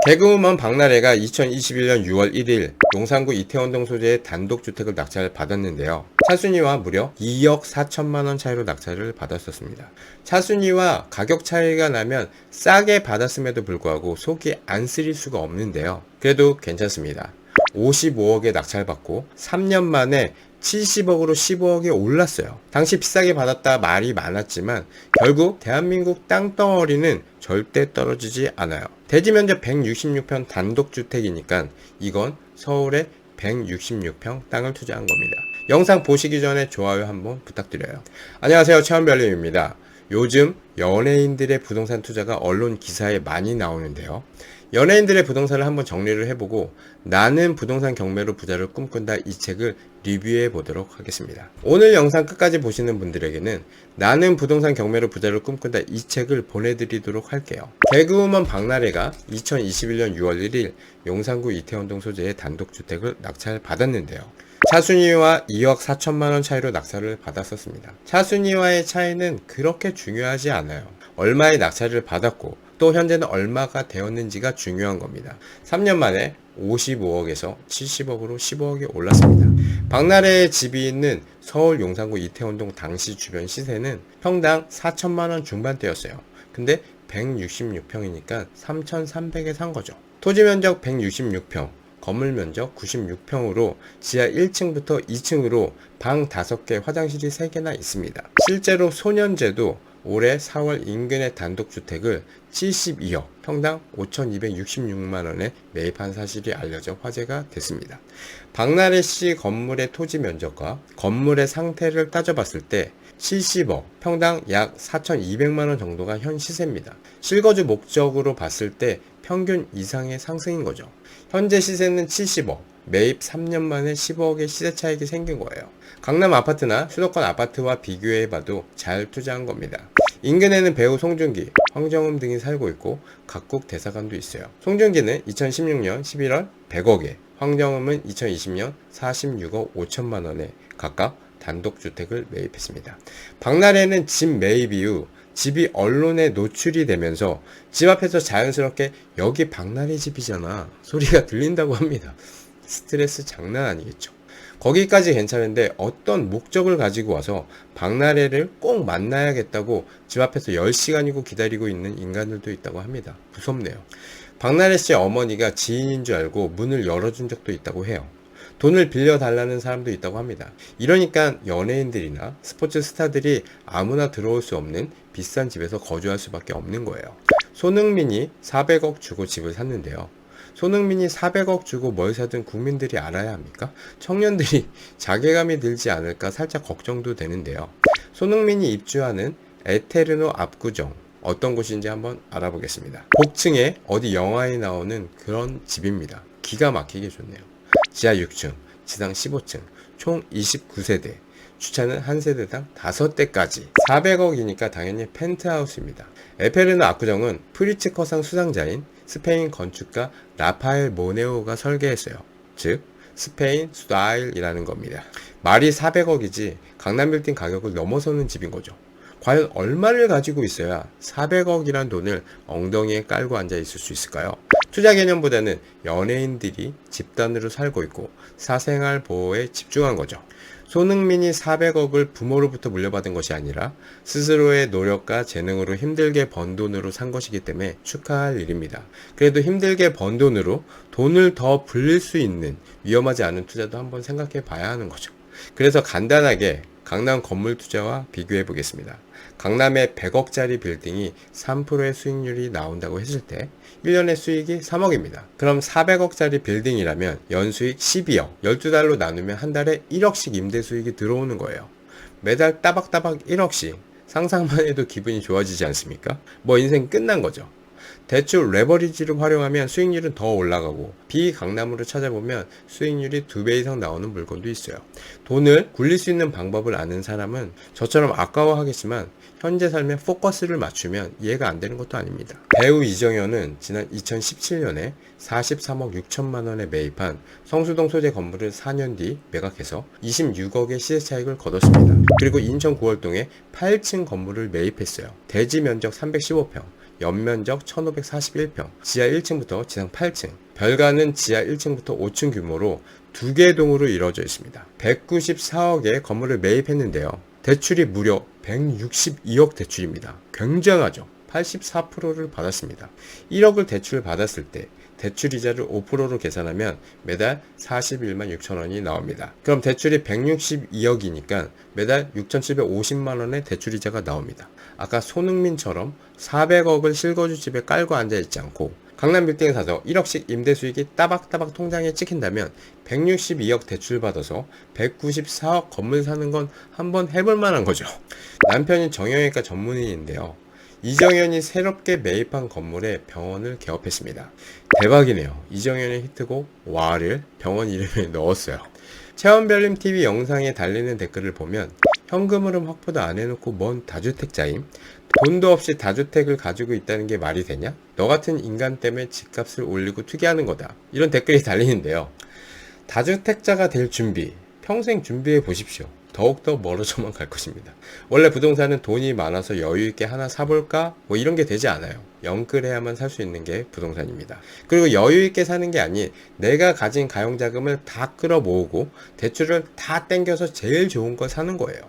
개그우먼 박나래가 2021년 6월 1일 용산구 이태원동 소재의 단독주택을 낙찰을 받았는데요. 차순위와 무려 2억 4천만 원 차이로 낙찰을 받았었습니다. 차순위와 가격 차이가 나면 싸게 받았음에도 불구하고 속이 안 쓰릴 수가 없는데요. 그래도 괜찮습니다. 55억에 낙찰받고 3년 만에 70억으로 15억에 올랐어요. 당시 비싸게 받았다 말이 많았지만 결국 대한민국 땅덩어리는 절대 떨어지지 않아요. 대지 면적 166평 단독주택이니까 이건 서울에 166평 땅을 투자한 겁니다. 영상 보시기 전에 좋아요 한번 부탁드려요. 안녕하세요, 최원별님입니다. 요즘 연예인들의 부동산 투자가 언론 기사에 많이 나오는데요. 연예인들의 부동산을 한번 정리를 해보고 나는 부동산 경매로 부자를 꿈꾼다 이 책을 리뷰해 보도록 하겠습니다. 오늘 영상 끝까지 보시는 분들에게는 나는 부동산 경매로 부자를 꿈꾼다 이 책을 보내드리도록 할게요. 개그우먼 박나래가 2021년 6월 1일 용산구 이태원동 소재의 단독주택을 낙찰 받았는데요. 차순위와 2억 4천만원 차이로 낙찰을 받았었습니다. 차순위와의 차이는 그렇게 중요하지 않아요. 얼마의 낙찰을 받았고 또 현재는 얼마가 되었는지가 중요한 겁니다. 3년 만에 55억에서 70억으로 15억이 올랐습니다. 박나래의 집이 있는 서울 용산구 이태원동 당시 주변 시세는 평당 4천만원 중반대였어요. 근데 166평이니까 3,300에 산 거죠. 토지 면적 166평, 건물 면적 96평으로 지하 1층부터 2층으로 방 5개, 화장실이 3개나 있습니다. 실제로 소년제도 올해 4월 인근의 단독주택을 72억, 평당 5,266만원에 매입한 사실이 알려져 화제가 됐습니다. 박나래 씨 건물의 토지 면적과 건물의 상태를 따져봤을 때 70억, 평당 약 4,200만원 정도가 현 시세입니다. 실거주 목적으로 봤을 때 평균 이상의 상승인 거죠. 현재 시세는 70억, 매입 3년 만에 15억의 시세 차익이 생긴 거예요. 강남 아파트나 수도권 아파트와 비교해봐도 잘 투자한 겁니다. 인근에는 배우 송중기, 황정음 등이 살고 있고 각국 대사관도 있어요. 송중기는 2016년 11월 100억에, 황정음은 2020년 46억 5천만원에 각각 단독주택을 매입했습니다. 박나래는 집 매입 이후 집이 언론에 노출이 되면서 집 앞에서 자연스럽게 여기 박나래 집이잖아 소리가 들린다고 합니다. 스트레스 장난 아니겠죠. 거기까지 괜찮은데 어떤 목적을 가지고 와서 박나래를 꼭 만나야겠다고 집 앞에서 10시간이고 기다리고 있는 인간들도 있다고 합니다. 무섭네요. 박나래 씨 어머니가 지인인 줄 알고 문을 열어준 적도 있다고 해요. 돈을 빌려달라는 사람도 있다고 합니다. 이러니까 연예인들이나 스포츠 스타들이 아무나 들어올 수 없는 비싼 집에서 거주할 수밖에 없는 거예요. 손흥민이 400억 주고 집을 샀는데요. 손흥민이 400억 주고 뭘 사든 국민들이 알아야 합니까? 청년들이 자괴감이 들지 않을까 살짝 걱정도 되는데요. 손흥민이 입주하는 에테르노 압구정, 어떤 곳인지 한번 알아보겠습니다. 복층에 어디 영화에 나오는 그런 집입니다. 기가 막히게 좋네요. 지하 6층, 지상 15층, 총 29세대, 주차는 한 세대당 5대까지. 400억이니까 당연히 펜트하우스입니다. 에페르노 압구정은 프리츠커상 수상자인 스페인 건축가 라파엘 모네오가 설계했어요. 즉 스페인 스타일이라는 겁니다. 말이 400억이지 강남빌딩 가격을 넘어서는 집인 거죠. 과연 얼마를 가지고 있어야 400억이란 돈을 엉덩이에 깔고 앉아 있을 수 있을까요? 투자 개념보다는 연예인들이 집단으로 살고 있고 사생활 보호에 집중한 거죠. 손흥민이 400억을 부모로부터 물려받은 것이 아니라 스스로의 노력과 재능으로 힘들게 번 돈으로 산 것이기 때문에 축하할 일입니다. 그래도 힘들게 번 돈으로 돈을 더 불릴 수 있는 위험하지 않은 투자도 한번 생각해 봐야 하는 거죠. 그래서 간단하게 강남 건물 투자와 비교해 보겠습니다. 강남의 100억짜리 빌딩이 3%의 수익률이 나온다고 했을 때 1년의 수익이 3억입니다. 그럼 400억짜리 빌딩이라면 연수익 12억, 12달로 나누면 한 달에 1억씩 임대 수익이 들어오는 거예요. 매달 따박따박 1억씩. 상상만 해도 기분이 좋아지지 않습니까? 뭐 인생 끝난 거죠. 대출 레버리지를 활용하면 수익률은 더 올라가고 비강남으로 찾아보면 수익률이 2배 이상 나오는 물건도 있어요. 돈을 굴릴 수 있는 방법을 아는 사람은 저처럼 아까워하겠지만 현재 삶에 포커스를 맞추면 이해가 안 되는 것도 아닙니다. 배우 이정현은 지난 2017년에 43억 6천만 원에 매입한 성수동 소재 건물을 4년 뒤 매각해서 26억의 시세 차익을 거뒀습니다. 그리고 인천 구월동에 8층 건물을 매입했어요. 대지 면적 315평, 연면적 1541평, 지하 1층부터 지상 8층, 별가는 지하 1층부터 5층 규모로 2개 동으로 이루어져 있습니다. 194억에 건물을 매입했는데요. 대출이 무려 162억 대출입니다. 굉장하죠. 84%를 받았습니다. 1억을 대출 받았을 때 대출 이자를 5%로 계산하면 매달 41만 6천 원이 나옵니다. 그럼 대출이 162억이니까 매달 6,750만 원의 대출 이자가 나옵니다. 아까 손흥민처럼 400억을 실거주 집에 깔고 앉아있지 않고 강남 빌딩에 사서 1억씩 임대 수익이 따박따박 통장에 찍힌다면 162억 대출 받아서 194억 건물 사는 건 한번 해볼 만한 거죠. 남편이 정형외과 전문의인데요. 이정현이 새롭게 매입한 건물에 병원을 개업했습니다. 대박이네요. 이정현의 히트곡 와를 병원 이름에 넣었어요. 체험별님TV 영상에 달리는 댓글을 보면 현금 흐름 확보도 안 해놓고 뭔 다주택자임? 돈도 없이 다주택을 가지고 있다는 게 말이 되냐? 너 같은 인간 때문에 집값을 올리고 투기하는 거다. 이런 댓글이 달리는데요. 다주택자가 될 준비, 평생 준비해 보십시오. 더욱더 멀어져만 갈 것입니다. 원래 부동산은 돈이 많아서 여유있게 하나 사볼까? 뭐 이런 게 되지 않아요. 영끌해야만 살 수 있는 게 부동산입니다. 그리고 여유있게 사는 게 아닌 내가 가진 가용자금을 다 끌어 모으고 대출을 다 땡겨서 제일 좋은 걸 사는 거예요.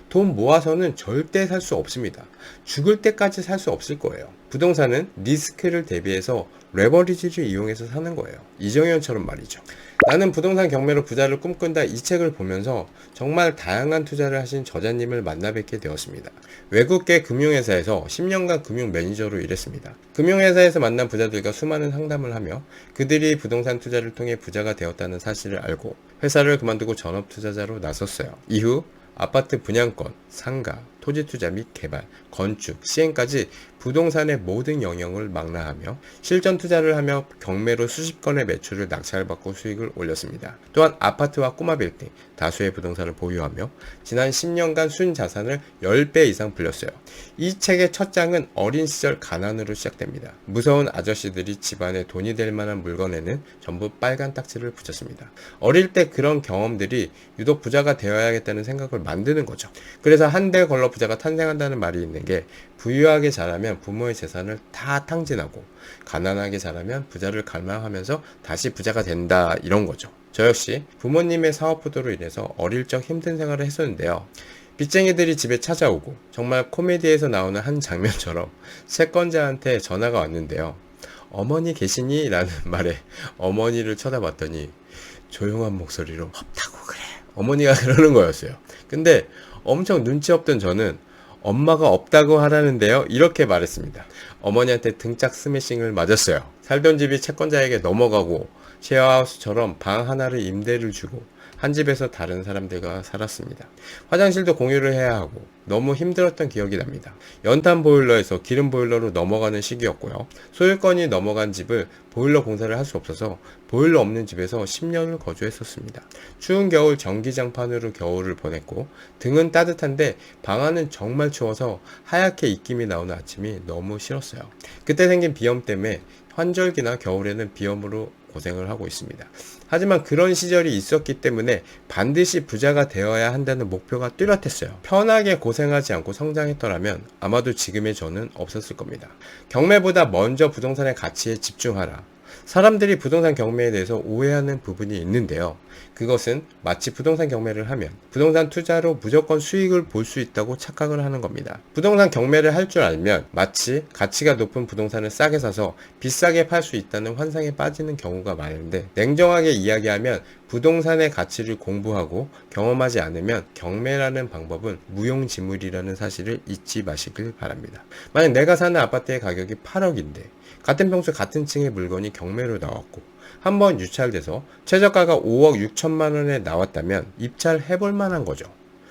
돈 모아서는 절대 살 수 없습니다. 죽을 때까지 살 수 없을 거예요. 부동산은 리스크를 대비해서 레버리지를 이용해서 사는 거예요. 이정현처럼 말이죠. 나는 부동산 경매로 부자를 꿈꾼다 이 책을 보면서 정말 다양한 투자를 하신 저자님을 만나 뵙게 되었습니다. 외국계 금융회사에서 10년간 금융 매니저로 일했습니다. 금융회사에서 만난 부자들과 수많은 상담을 하며 그들이 부동산 투자를 통해 부자가 되었다는 사실을 알고 회사를 그만두고 전업 투자자로 나섰어요. 이후 아파트 분양권, 상가, 토지 투자 및 개발, 건축, 시행까지 부동산의 모든 영역을 망라하며 실전 투자를 하며 경매로 수십 건의 매출을 낙찰받고 수익을 올렸습니다. 또한 아파트와 꼬마 빌딩, 다수의 부동산을 보유하며 지난 10년간 순자산을 10배 이상 불렸어요. 이 책의 첫 장은 어린 시절 가난으로 시작됩니다. 무서운 아저씨들이 집안에 돈이 될 만한 물건에는 전부 빨간 딱지를 붙였습니다. 어릴 때 그런 경험들이 유독 부자가 되어야겠다는 생각을 만드는 거죠. 그래서 한 대 걸러 부자가 탄생한다는 말이 있는 게 부유하게 자라면 부모의 재산을 다 탕진하고 가난하게 자라면 부자를 갈망하면서 다시 부자가 된다 이런 거죠. 저 역시 부모님의 사업부도로 인해서 어릴 적 힘든 생활을 했었는데요. 빚쟁이들이 집에 찾아오고 정말 코미디에서 나오는 한 장면처럼 채권자한테 전화가 왔는데요. 어머니 계시니? 라는 말에 어머니를 쳐다봤더니 조용한 목소리로 없다고 그래. 어머니가 그러는 거였어요. 근데 엄청 눈치 없던 저는 엄마가 없다고 하라는데요 이렇게 말했습니다. 어머니한테 등짝 스매싱을 맞았어요. 살던 집이 채권자에게 넘어가고 쉐어하우스처럼 방 하나를 임대를 주고 한 집에서 다른 사람들과 살았습니다. 화장실도 공유를 해야 하고 너무 힘들었던 기억이 납니다. 연탄 보일러에서 기름 보일러로 넘어가는 시기였고요. 소유권이 넘어간 집을 보일러 공사를 할 수 없어서 보일러 없는 집에서 10년을 거주했었습니다. 추운 겨울 전기장판으로 겨울을 보냈고 등은 따뜻한데 방 안은 정말 추워서 하얗게 입김이 나오는 아침이 너무 싫었어요. 그때 생긴 비염 때문에 환절기나 겨울에는 비염으로 고생을 하고 있습니다. 하지만 그런 시절이 있었기 때문에 반드시 부자가 되어야 한다는 목표가 뚜렷했어요. 편하게 고생하지 않고 성장했더라면 아마도 지금의 저는 없었을 겁니다. 경매보다 먼저 부동산의 가치에 집중하라. 사람들이 부동산 경매에 대해서 오해하는 부분이 있는데요. 그것은 마치 부동산 경매를 하면 부동산 투자로 무조건 수익을 볼 수 있다고 착각을 하는 겁니다. 부동산 경매를 할 줄 알면 마치 가치가 높은 부동산을 싸게 사서 비싸게 팔 수 있다는 환상에 빠지는 경우가 많은데 냉정하게 이야기하면 부동산의 가치를 공부하고 경험하지 않으면 경매라는 방법은 무용지물이라는 사실을 잊지 마시길 바랍니다. 만약 내가 사는 아파트의 가격이 8억인데 같은 평수 같은 층의 물건이 경매로 나왔고 한번 유찰돼서 최저가가 5억 6천만 원에 나왔다면 입찰해볼 만한 거죠.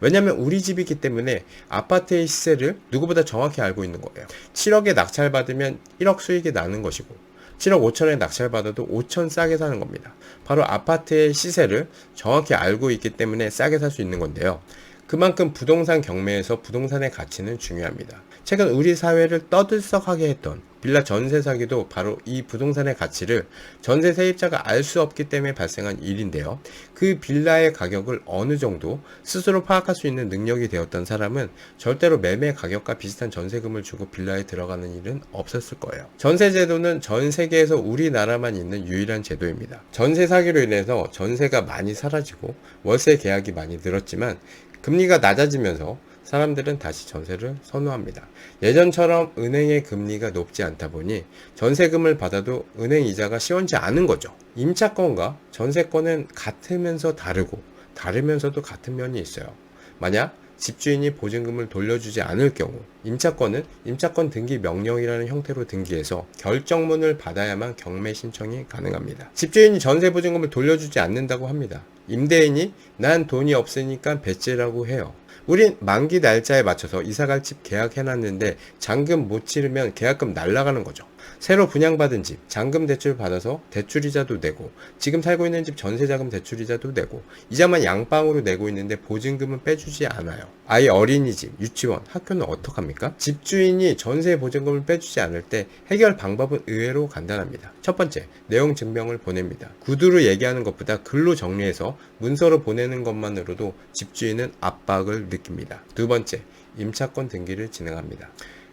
왜냐면 우리 집이기 때문에 아파트의 시세를 누구보다 정확히 알고 있는 거예요. 7억에 낙찰받으면 1억 수익이 나는 것이고 7억 5천에 낙찰받아도 5천 싸게 사는 겁니다. 바로 아파트의 시세를 정확히 알고 있기 때문에 싸게 살 수 있는 건데요. 그만큼 부동산 경매에서 부동산의 가치는 중요합니다. 최근 우리 사회를 떠들썩하게 했던 빌라 전세 사기도 바로 이 부동산의 가치를 전세 세입자가 알 수 없기 때문에 발생한 일인데요. 그 빌라의 가격을 어느 정도 스스로 파악할 수 있는 능력이 되었던 사람은 절대로 매매 가격과 비슷한 전세금을 주고 빌라에 들어가는 일은 없었을 거예요. 전세 제도는 전 세계에서 우리나라만 있는 유일한 제도입니다. 전세 사기로 인해서 전세가 많이 사라지고 월세 계약이 많이 늘었지만 금리가 낮아지면서 사람들은 다시 전세를 선호합니다. 예전처럼 은행의 금리가 높지 않다 보니 전세금을 받아도 은행 이자가 시원치 않은 거죠. 임차권과 전세권은 같으면서 다르고 다르면서도 같은 면이 있어요. 만약 집주인이 보증금을 돌려주지 않을 경우 임차권은 임차권 등기 명령이라는 형태로 등기해서 결정문을 받아야만 경매 신청이 가능합니다. 집주인이 전세 보증금을 돌려주지 않는다고 합니다. 임대인이 난 돈이 없으니까 배째라고 해요. 우린 만기 날짜에 맞춰서 이사갈 집 계약해놨는데 잔금 못 치르면 계약금 날라가는 거죠. 새로 분양받은 집 잔금 대출 받아서 대출이자도 내고 지금 살고 있는 집 전세자금 대출이자도 내고 이자만 양방으로 내고 있는데 보증금은 빼주지 않아요. 아이 어린이집, 유치원, 학교는 어떡합니까? 집주인이 전세 보증금을 빼주지 않을 때 해결 방법은 의외로 간단합니다. 첫 번째, 내용 증명을 보냅니다. 구두로 얘기하는 것보다 글로 정리해서 문서로 보내는 것만으로도 집주인은 압박을 느낍니다. 두 번째, 임차권 등기를 진행합니다.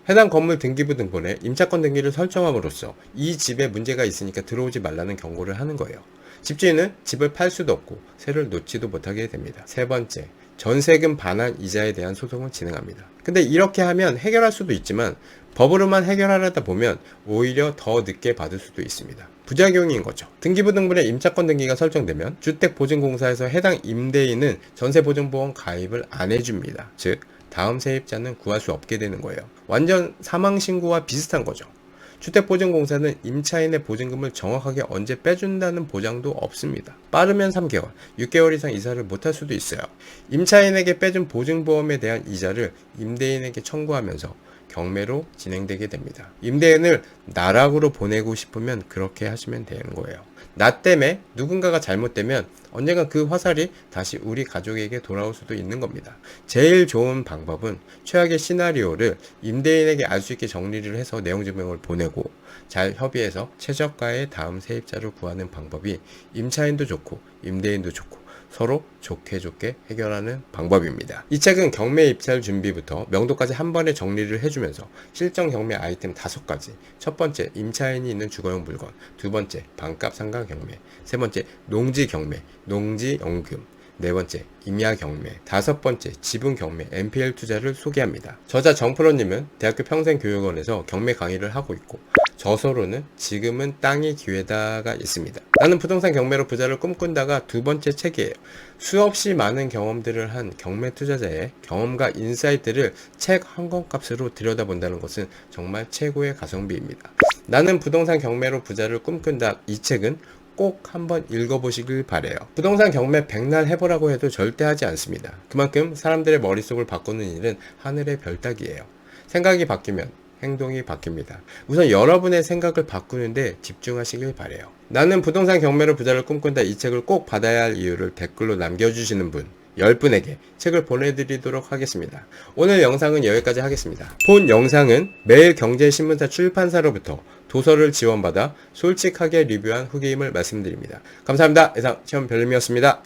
해당 건물 등기부 등본에 임차권 등기를 설정함으로써 이 집에 문제가 있으니까 들어오지 말라는 경고를 하는 거예요. 집주인은 집을 팔 수도 없고 세를 놓지도 못하게 됩니다. 세 번째, 전세금 반환 이자에 대한 소송을 진행합니다. 근데 이렇게 하면 해결할 수도 있지만 법으로만 해결하려다 보면 오히려 더 늦게 받을 수도 있습니다. 부작용인 거죠. 등기부 등본에 임차권 등기가 설정되면 주택보증공사에서 해당 임대인은 전세보증보험 가입을 안 해줍니다. 즉 다음 세입자는 구할 수 없게 되는 거예요. 완전 사망신고와 비슷한 거죠. 주택보증공사는 임차인의 보증금을 정확하게 언제 빼준다는 보장도 없습니다. 빠르면 3개월, 6개월 이상 이사를 못할 수도 있어요. 임차인에게 빼준 보증보험에 대한 이자를 임대인에게 청구하면서 경매로 진행되게 됩니다. 임대인을 나락으로 보내고 싶으면 그렇게 하시면 되는 거예요. 나 때문에 누군가가 잘못되면 언젠가 그 화살이 다시 우리 가족에게 돌아올 수도 있는 겁니다. 제일 좋은 방법은 최악의 시나리오를 임대인에게 알 수 있게 정리를 해서 내용 증명을 보내고 잘 협의해서 최저가의 다음 세입자를 구하는 방법이 임차인도 좋고 임대인도 좋고 서로 좋게 해결하는 방법입니다. 이 책은 경매 입찰 준비부터 명도까지 한 번에 정리를 해주면서 실전 경매 아이템 5가지, 첫 번째 임차인이 있는 주거용 물건, 두 번째 반값 상가 경매, 세 번째 농지 경매, 농지 연금, 네 번째 임야 경매, 다섯 번째 지분 경매, NPL 투자를 소개합니다. 저자 정프로님은 대학교 평생교육원에서 경매 강의를 하고 있고 저서로는 지금은 땅이 기회다가 있습니다. 나는 부동산 경매로 부자를 꿈꾼다가 두 번째 책이에요. 수없이 많은 경험들을 한 경매 투자자의 경험과 인사이트를 책 한 권 값으로 들여다본다는 것은 정말 최고의 가성비입니다. 나는 부동산 경매로 부자를 꿈꾼다. 이 책은 꼭 한번 읽어보시길 바래요. 부동산 경매 백날 해보라고 해도 절대 하지 않습니다. 그만큼 사람들의 머릿속을 바꾸는 일은 하늘의 별 따기예요. 생각이 바뀌면 행동이 바뀝니다. 우선 여러분의 생각을 바꾸는데 집중하시길 바래요. 나는 부동산 경매로 부자를 꿈꾼다. 이 책을 꼭 받아야 할 이유를 댓글로 남겨주시는 분 10분에게 책을 보내드리도록 하겠습니다. 오늘 영상은 여기까지 하겠습니다. 본 영상은 매일경제신문사 출판사로부터 도서를 지원받아 솔직하게 리뷰한 후기임을 말씀드립니다. 감사합니다. 이상 시험별님이었습니다.